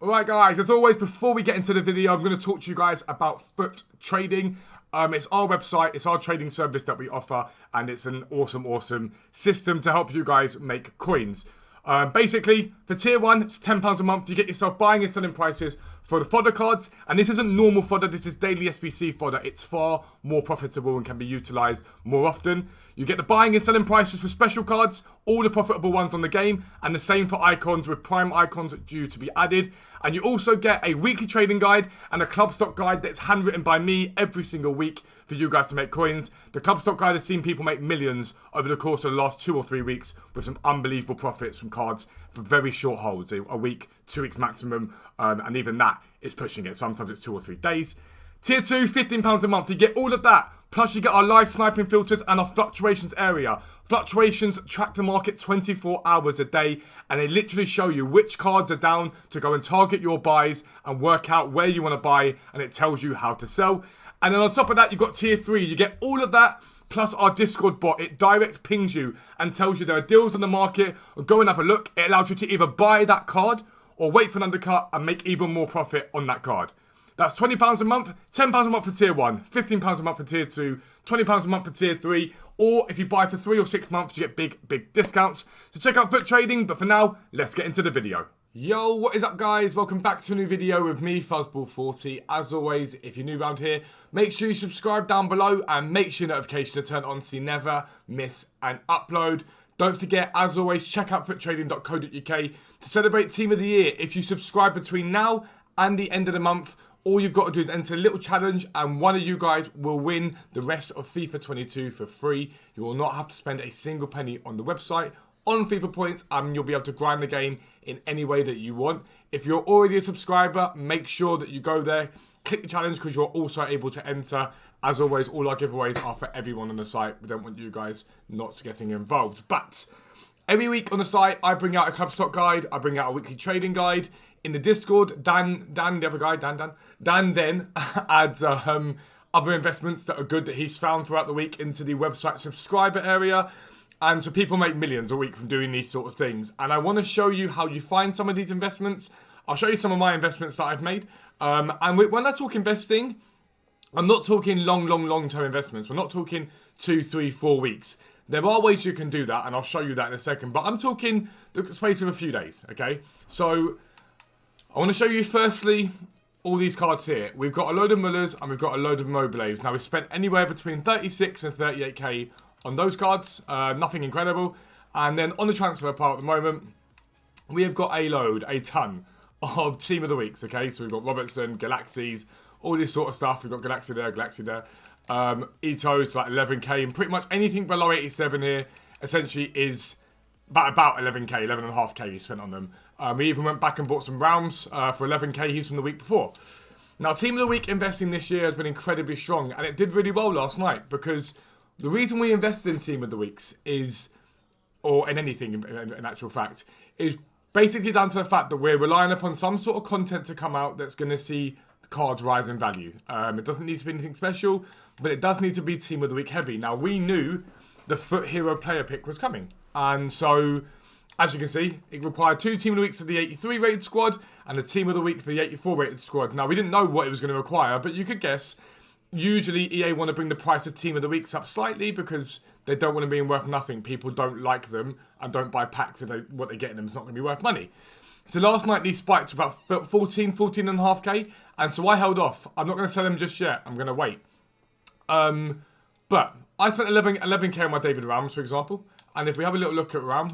Alright guys, as always, before we get into the video, I'm going to talk to you guys about Futtrading. It's our website, it's our trading service that we offer, and it's an awesome system to help you guys make coins. Basically, for tier 1, it's £10 a month. You get yourself buying and selling prices for the fodder cards, and this isn't normal fodder, this is daily SBC fodder. It's far more profitable and can be utilised more often. You get the buying and selling prices for special cards, all the profitable ones on the game, and the same for icons, with prime icons due to be added. And you also get a weekly trading guide and a club stock guide that's handwritten by me every single week for you guys to make coins. The club stock guide has seen people make millions over the course of the last 2 or 3 weeks with some unbelievable profits from cards for very short holds, a week, 2 weeks maximum, and even that is pushing it. Sometimes it's 2 or 3 days. Tier 2, £15 a month. You get all of that. Plus you get our live sniping filters and our fluctuations area. Fluctuations track the market 24 hours a day, and they literally show you which cards are down to go and target your buys and work out where you want to buy, and it tells you how to sell. And then on top of that, you've got tier 3. You get all of that plus our Discord bot. It direct pings you and tells you there are deals on the market, or go and have a look. It allows you to either buy that card or wait for an undercut and make even more profit on that card. That's £20 a month, £10 a month for tier 1, £15 a month for tier 2, £20 a month for tier 3, or if you buy for 3 or 6 months, you get big discounts. So check out Futtrading, but for now, let's get into the video. Yo, what is up guys? Welcome back to a new video with me, Fuzzball40. As always, if you're new around here, make sure you subscribe down below and make sure your notifications are turned on so you never miss an upload. Don't forget, as always, check out futtrading.co.uk to celebrate Team of the Year. If you subscribe between now and the end of the month, all you've got to do is enter a little challenge and one of you guys will win the rest of FIFA 22 for free. You will not have to spend a single penny on the website, on FIFA points, and you'll be able to grind the game in any way that you want. If you're already a subscriber, make sure that you go there, click the challenge, because you're also able to enter. As always, all our giveaways are for everyone on the site. We don't want you guys not getting involved. But every week on the site, I bring out a club stock guide, I bring out a weekly trading guide. In the Discord, Dan, the other guy, Dan then adds other investments that are good that he's found throughout the week into the website subscriber area. And so people make millions a week from doing these sort of things. And I want to show you how you find some of these investments. I'll show you some of my investments that I've made. And when I talk investing, I'm not talking long-term investments. We're not talking 2, 3, 4 weeks. There are ways you can do that, and I'll show you that in a second. But I'm talking the space of a few days, okay? So I want to show you firstly all these cards here. We've got a load of Mullers and we've got a load of Mobiles. Now we've spent anywhere between 36 and 38k on those cards. Nothing incredible. And then on the transfer part at the moment, we have got a ton of Team of the Weeks, okay? So we've got Robertson, Galaxies, all this sort of stuff. We've got Galaxy there. Eto's like 11k, and pretty much anything below 87 here essentially is about 11k, 11.5k you spent on them. We even went back and bought some rounds for 11k he's from the week before. Now, Team of the Week investing this year has been incredibly strong, and it did really well last night, because the reason we invested in Team of the Weeks is, or in anything in actual fact, is basically down to the fact that we're relying upon some sort of content to come out that's going to see the cards rise in value. It doesn't need to be anything special, but it does need to be Team of the Week heavy. Now, we knew the Foot Hero player pick was coming, and so as you can see, it required 2 Team of the Weeks for the 83 rated squad and a Team of the Week for the 84 rated squad. Now, we didn't know what it was going to require, but you could guess. Usually, EA want to bring the price of Team of the Weeks up slightly because they don't want to be worth nothing. People don't like them and don't buy packs if what they get in them is not going to be worth money. So last night, these spiked to about 14.5k, and so I held off. I'm not going to sell them just yet. I'm going to wait. But I spent 11k on my David Rams, for example. And if we have a little look at Ram,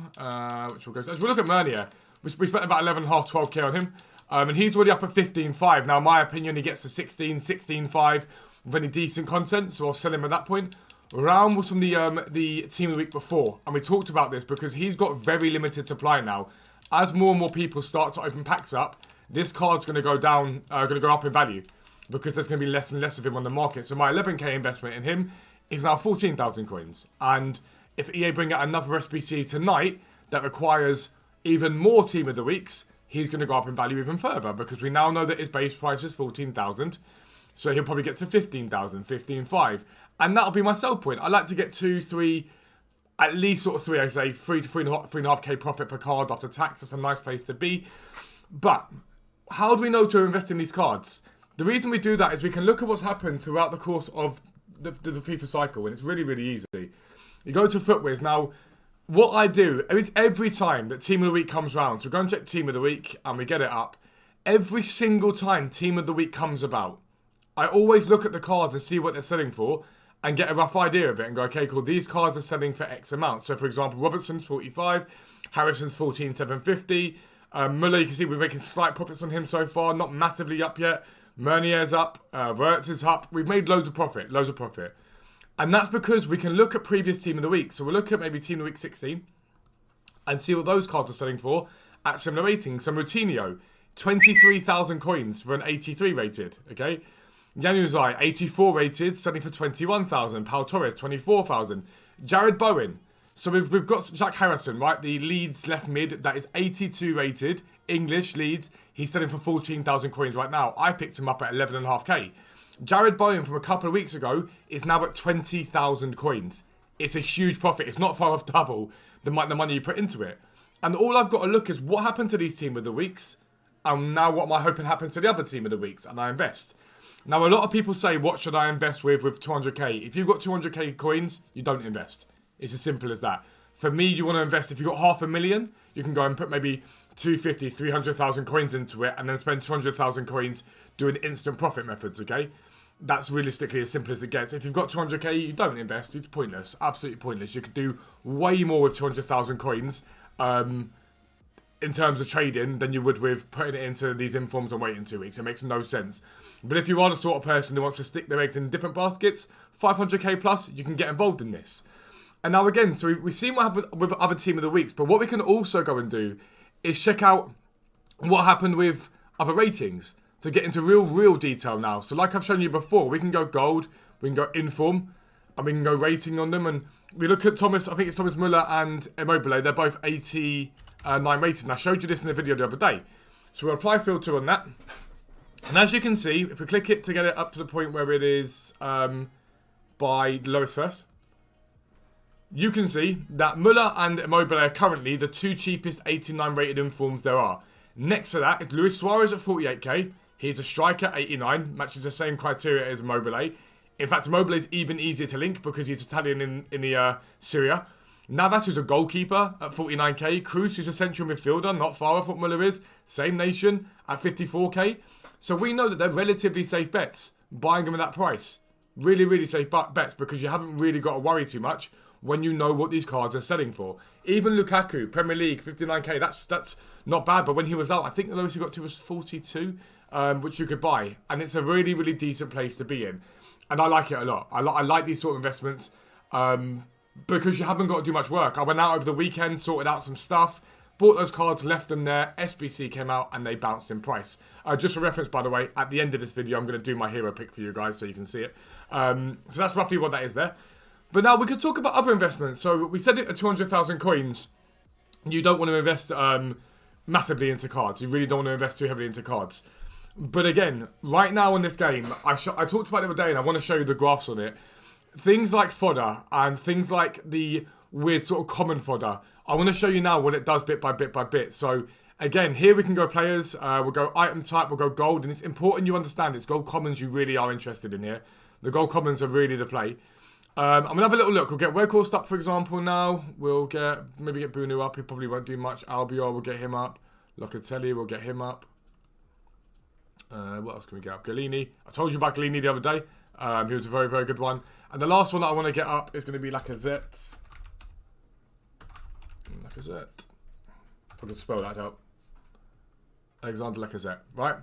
which we'll go to, as we look at Mernier, we spent about 11.5, 12k on him. And he's already up at 15.5. Now, in my opinion, he gets to 16, 16.5 with any decent content, so I'll sell him at that point. Ram was from the Team of the Week before, and we talked about this because he's got very limited supply now. As more and more people start to open packs up, this card's going to go down, going to go up in value because there's going to be less and less of him on the market. So my 11k investment in him is now 14,000 coins. And if EA bring out another SBC tonight that requires even more Team of the Weeks, he's going to go up in value even further because we now know that his base price is 14,000. So he'll probably get to 15,000, 15.5. And that'll be my sell point. I like to get 2, 3, at least sort of 3, I'd say 3 to 3.5k profit per card after tax. That's a nice place to be. But how do we know to invest in these cards? The reason we do that is we can look at what's happened throughout the course of the FIFA cycle, and it's really, really easy. You go to FODDER. Now, what I do, every time that Team of the Week comes round, so we go and check Team of the Week, and we get it up. Every single time Team of the Week comes about, I always look at the cards and see what they're selling for, and get a rough idea of it, and go, okay, cool, these cards are selling for X amount. So, for example, Robertson's 45, Harrison's 14,750, Muller, you can see we're making slight profits on him so far, not massively up yet. Meunier's up, Wirtz is up. We've made loads of profit. And that's because we can look at previous Team of the Week. So we'll look at maybe Team of the Week 16 and see what those cards are selling for at similar ratings. So Moutinho, 23,000 coins for an 83 rated, okay? Januzaj, 84 rated, selling for 21,000. Pau Torres, 24,000. Jared Bowen. So we've got Jack Harrison, right? The Leeds left mid, that is 82 rated. English, Leeds. He's selling for 14,000 coins right now. I picked him up at 11.5k. Jared Bowen from a couple of weeks ago is now at 20,000 coins. It's a huge profit. It's not far off double the money you put into it. And all I've got to look is what happened to these Team of the Weeks, and now what am I hoping happens to the other Team of the Weeks, and I invest. Now, a lot of people say, what should I invest with 200k? If you've got 200k coins, you don't invest. It's as simple as that. For me, you want to invest, if you've got 500,000, you can go and put maybe 250, 300,000 coins into it and then spend 200,000 coins doing instant profit methods, okay? That's realistically as simple as it gets. If you've got 200k, you don't invest. It's pointless. Absolutely pointless. You could do way more with 200,000 coins in terms of trading than you would with putting it into these informs and waiting 2 weeks. It makes no sense. But if you are the sort of person who wants to stick their eggs in different baskets, 500k plus, you can get involved in this. And now again, so we've seen what happened with other Team of the Weeks, but what we can also go and do is check out what happened with other ratings to get into real detail now. So like I've shown you before, we can go gold, we can go inform, and we can go rating on them. And we look at Thomas, I think it's Thomas Muller and Immobile, they're both 89 rated. And I showed you this in the video the other day. So we'll apply filter on that. And as you can see, if we click it to get it up to the point where it is by the lowest first, you can see that Muller and Immobile are currently the two cheapest 89 rated informs there are. Next to that is Luis Suarez at 48k. He's a striker, 89, matches the same criteria as Immobile. In fact, Immobile is even easier to link because he's Italian in the Syria. Navas, who's a goalkeeper at 49k. Cruz, who's a central midfielder, not far off what Muller is. Same nation at 54k. So we know that they're relatively safe bets, buying them at that price. Really safe bets because you haven't really got to worry too much when you know what these cards are selling for. Even Lukaku, Premier League, 59k, that's not bad. But when he was out, I think the lowest he got to was 42, which you could buy. And it's a really decent place to be in. And I like it a lot. I like these sort of investments because you haven't got to do much work. I went out over the weekend, sorted out some stuff, bought those cards, left them there. SBC came out and they bounced in price. Just for reference, by the way, at the end of this video, I'm going to do my hero pick for you guys so you can see it. So that's roughly what that is there. But now we could talk about other investments. So we said it at 200,000 coins. You don't want to invest massively into cards. You really don't want to invest too heavily into cards. But again, right now in this game, I talked about it the other day and I want to show you the graphs on it. Things like fodder and things like the weird sort of common fodder. I want to show you now what it does bit by bit. So again, here we can go players. We'll go item type. We'll go gold. And it's important you understand it's gold commons you really are interested in here. The gold commons are really the play. I'm going to have a little look. We'll get Weghorst up, for example, now. We'll maybe get Bunu up. He probably won't do much. Albiol, we'll get him up. Locatelli, we'll get him up. What else can we get up? Galini. I told you about Galini the other day. He was a very good one. And the last one that I want to get up is going to be Lacazette. Lacazette. If I can spell that out. Alexander Lacazette, right?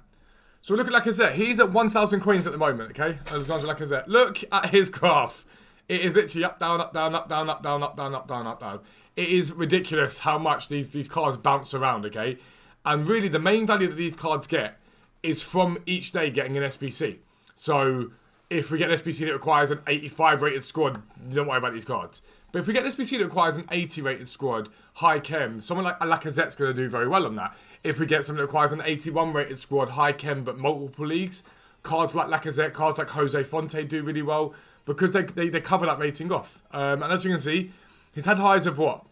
So we look at Lacazette. He's at 1,000 coins at the moment, okay? Alexander Lacazette. Look at his graph. It is literally up, down, up, down, up, down, up, down, up, down, up, down, up, down. It is ridiculous how much these cards bounce around, okay? And really, the main value that these cards get is from each day getting an SBC. So if we get an SBC that requires an 85 rated squad, don't worry about these cards. But if we get an SBC that requires an 80 rated squad, high chem, someone like Lacazette's going to do very well on that. If we get something that requires an 81 rated squad, high chem, but multiple leagues, cards like Lacazette, cards like Jose Fonte do really well because they cover that rating off. And as you can see, he's had highs of what?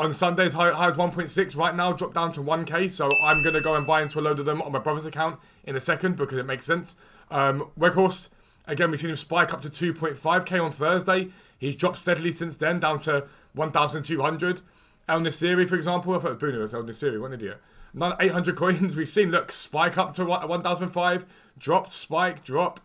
On Sundays, high as 1.6. Right now, dropped down to 1k. So I'm going to go and buy into a load of them on my brother's account in a second because it makes sense. Weghorst, again, we've seen him spike up to 2.5k on Thursday. He's dropped steadily since then, down to 1,200. El Nasiri, for example, I thought Bruno was El Nasiri, what an idiot. 800 coins, we've seen, look, spike up to 1,005, dropped, spike, drop.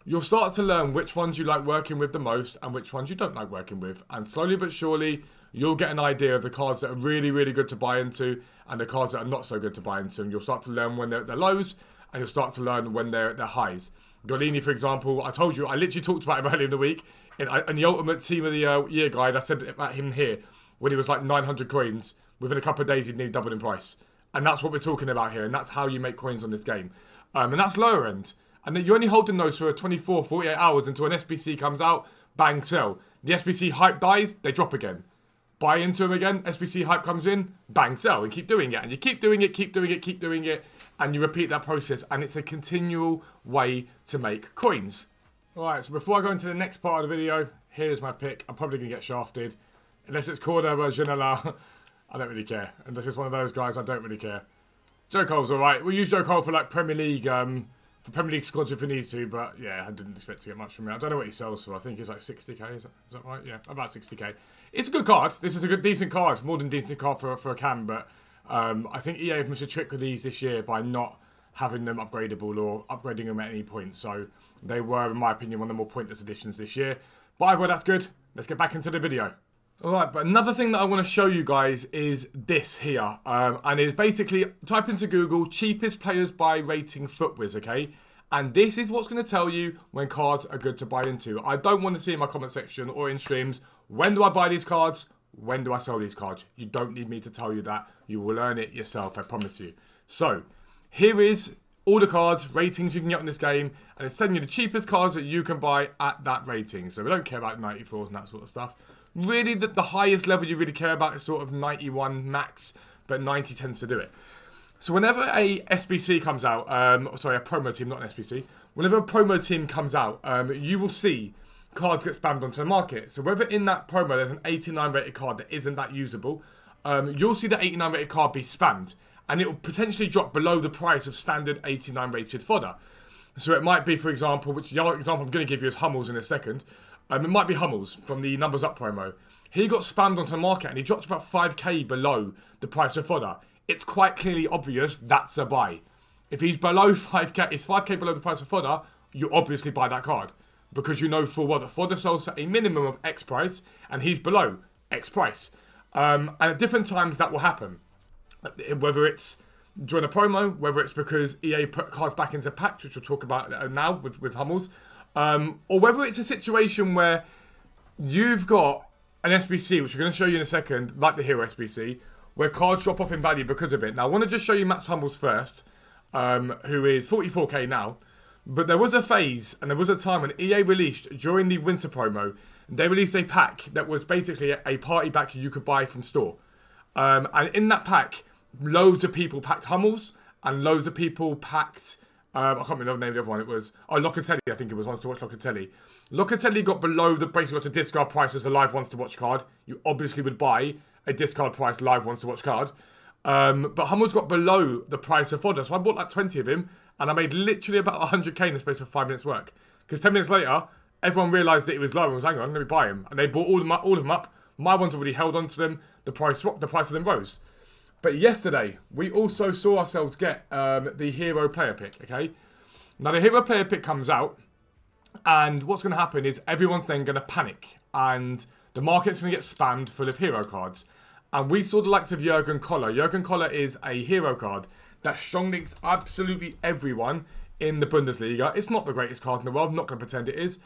You'll start to learn which ones you like working with the most and which ones you don't like working with. And slowly but surely, you'll get an idea of the cards that are really, really good to buy into and the cards that are not so good to buy into. And you'll start to learn when they're at their lows and you'll start to learn when they're at their highs. Golini, for example, I told you, I literally talked about him earlier in the week. In the Ultimate Team of the Year guide, I said about him here when he was like 900 coins. Within a couple of days, he'd nearly doubled in price. And that's what we're talking about here. And that's how you make coins on this game. And that's lower end. And then you're only holding those for 24, 48 hours until an SBC comes out, bang, sell. The SBC hype dies, they drop again. Buy into them again, SBC hype comes in, bang, sell. And keep doing it. And you keep doing it, keep doing it, keep doing it. And you repeat that process. And it's a continual way to make coins. Alright, so before I go into the next part of the video, here's my pick. I'm probably going to get shafted. Unless it's Cordoba, Ginola, I don't really care. Unless it's one of those guys, I don't really care. Joe Cole's alright. We'll use Joe Cole for like Premier League, for Premier League squads if we need to, but yeah, I didn't expect to get much from it. I don't know what he sells for. I think it's like 60k, is that right? Yeah, about 60k. It's a good card. This is a good, decent card. More than decent card for a cam, but I think EA have missed a trick with these this year by not having them upgradable or upgrading them at any point. So they were, in my opinion, one of the more pointless additions this year. But either way, that's good. Let's get back into the video. Alright, but another thing that I want to show you guys is this here. And it's basically, type into Google, cheapest players by rating FODDER, okay? And this is what's going to tell you when cards are good to buy into. I don't want to see in my comment section or in streams, when do I buy these cards? When do I sell these cards? You don't need me to tell you that. You will learn it yourself, I promise you. So, here is all the cards, ratings you can get on this game. And it's telling you the cheapest cards that you can buy at that rating. So we don't care about 94s and that sort of stuff. Really, the highest level you really care about is sort of 91 max, but 90 tends to do it. So whenever a SBC comes out, sorry, a promo team, not an SBC. Whenever a promo team comes out, you will see cards get spammed onto the market. So whether in that promo there's an 89 rated card that isn't that usable, you'll see the 89 rated card be spammed. And it will potentially drop below the price of standard 89 rated fodder. So it might be, for example, which the other example I'm going to give you is Hummels in a second. It might be Hummels from the Numbers Up promo. He got spammed onto the market and he dropped about 5k below the price of fodder. It's quite clearly obvious that's a buy. If he's below 5k, it's 5k below the price of fodder, you obviously buy that card. Because you know full well that fodder sells at a minimum of X price and he's below X price. And at different times that will happen. Whether it's during a promo, whether it's because EA put cards back into packs, which we'll talk about now with Hummels. Or whether it's a situation where you've got an SBC, which we're going to show you in a second, like the Hero SBC, where cards drop off in value because of it. Now, I want to just show you Mats Hummels first, who is 44k now. But there was a phase, and there was a time when EA released, during the winter promo, they released a pack that was basically a party pack you could buy from store. And in that pack, loads of people packed Hummels, and loads of people packed... I can't remember the name of the other one. It was... Oh, Locatelli, I think it was. Wants to watch Locatelli. Locatelli got below the... Basically got a discard price as a live wants to watch card. You obviously would buy a discard price live wants to watch card. But Hummels got below the price of fodder. So I bought like 20 of him. And I made literally about 100k in the space of 5 minutes work. Because 10 minutes later, everyone realised that it was low and was, hang on, let me buy him. And they bought all of them up. My ones already held on to them. The price of them rose. But yesterday, we also saw ourselves get the Hero player pick, okay? Now, the Hero player pick comes out, and what's going to happen is everyone's then going to panic, and the market's going to get spammed full of Hero cards. And we saw the likes of Jurgen Koller. Jurgen Koller is a Hero card that strong links absolutely everyone in the Bundesliga. It's not the greatest card in the world, I'm not going to pretend it is,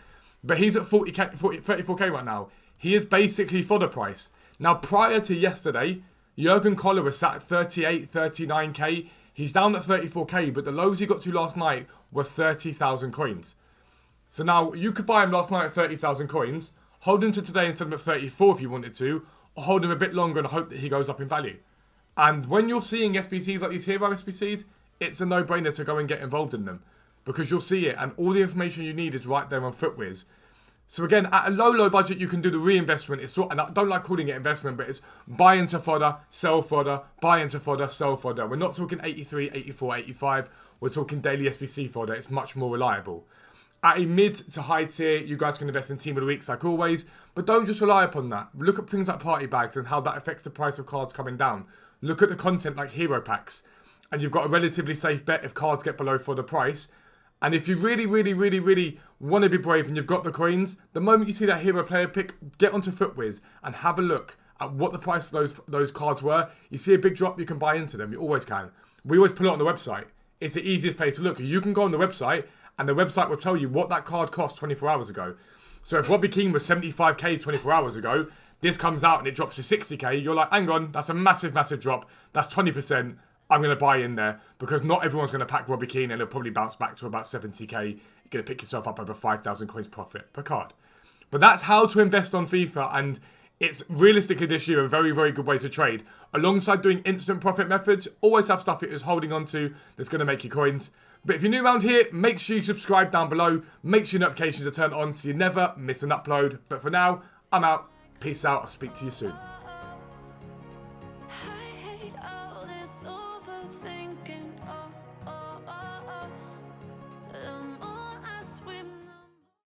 but he's at 34k right now. He is basically fodder price. Now, prior to yesterday... Jurgen Koller was sat at 38, 39k. He's down at 34k, but the lows he got to last night were 30,000 coins. So now, you could buy him last night at 30,000 coins, hold him to today instead of at 34 if you wanted to, or hold him a bit longer and hope that he goes up in value. And when you're seeing SBCs like these Hero SBCs, it's a no-brainer to go and get involved in them. Because you'll see it, and all the information you need is right there on FODDER. So again, at a low budget, you can do the reinvestment. It's and I don't like calling it investment, but it's buy into fodder, sell fodder, buy into fodder, sell fodder. We're not talking 83, 84, 85. We're talking daily SBC fodder. It's much more reliable. At a mid to high tier, you guys can invest in Team of the Weeks like always, but don't just rely upon that. Look at things like party bags and how that affects the price of cards coming down. Look at the content like hero packs, and you've got a relatively safe bet if cards get below for the price. And if you really want to be brave and you've got the coins, the moment you see that hero player pick, get onto FODDER and have a look at what the price of those cards were. You see a big drop, you can buy into them. You always can. We always put it on the website. It's the easiest place to look. You can go on the website and the website will tell you what that card cost 24 hours ago. So if Robbie Keane was 75k 24 hours ago, this comes out and it drops to 60k, you're like, hang on, that's a massive drop. That's 20%. I'm going to buy in there because not everyone's going to pack Robbie Keane and it'll probably bounce back to about 70k. You're going to pick yourself up over 5,000 coins profit per card. But that's how to invest on FIFA, and it's realistically this year a very good way to trade. Alongside doing instant profit methods, always have stuff that you're holding on to that's going to make you coins. But if you're new around here, make sure you subscribe down below. Make sure your notifications are turned on so you never miss an upload. But for now, I'm out. Peace out. I'll speak to you soon.